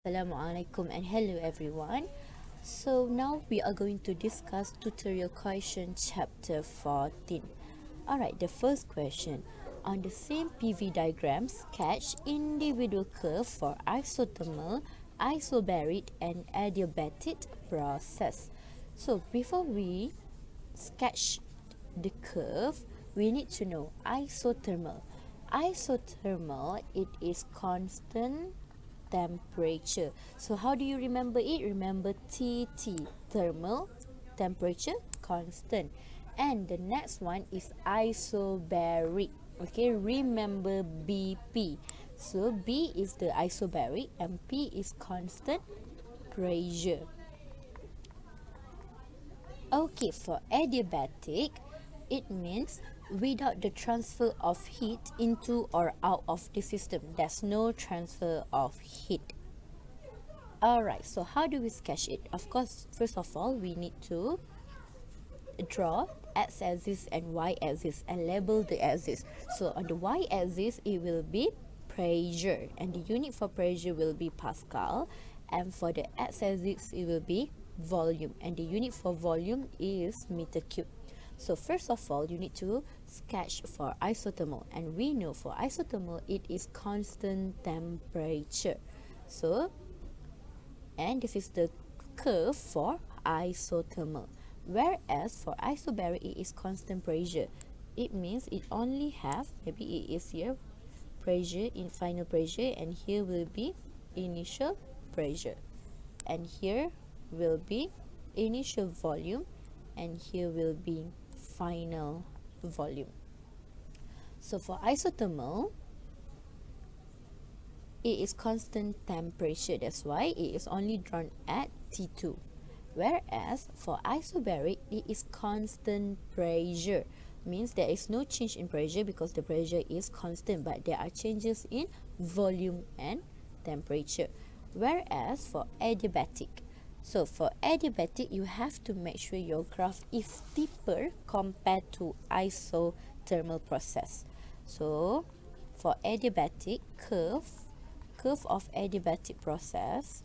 Assalamualaikum and hello everyone. So now we are going to discuss tutorial question chapter 14. Alright, the first question. On the same PV diagram, sketch individual curve for isothermal, isobaric and adiabatic process. So before we sketch the curve, we need to know isothermal. Isothermal, it is constant temperature. So how do you remember it? Remember TT, thermal temperature constant. And the next one is isobaric. Okay, remember BP. So B is the isobaric and P is constant pressure. Okay, for adiabatic, it means without the transfer of heat into or out of the system. There's no transfer of heat. Alright, so how do we sketch it? Of course, first of all, we need to draw x-axis and y-axis and label the axis. So on the y-axis, it will be pressure, and the unit for pressure will be Pascal, and for the x-axis, it will be volume, and the unit for volume is meter cube. So first of all, you need to sketch for isothermal, and we know for isothermal, it is constant temperature. So, and this is the curve for isothermal. Whereas for isobaric, it is constant pressure. It means it only have, maybe it is here, pressure in final pressure, and here will be initial pressure. And here will be initial volume, and here will be final volume. So for isothermal, it is constant temperature. That's why it is only drawn at T2. Whereas for isobaric, it is constant pressure. Means there is no change in pressure because the pressure is constant, but there are changes in volume and temperature. Whereas for adiabatic, so for adiabatic, you have to make sure your graph is steeper compared to isothermal process. So for adiabatic curve of adiabatic process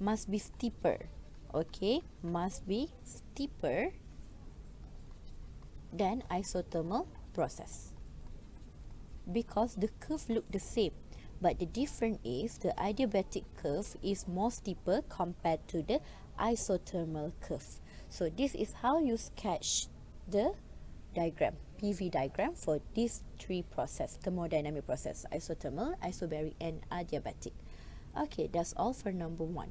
must be steeper. Okay, must be steeper than isothermal process because the curve look the same, but the difference is the adiabatic curve is more steeper compared to the isothermal curve. So this is how you sketch the diagram, PV diagram, for these three process: thermodynamic process, isothermal, isobaric and adiabatic. Okay, that's all for number 1.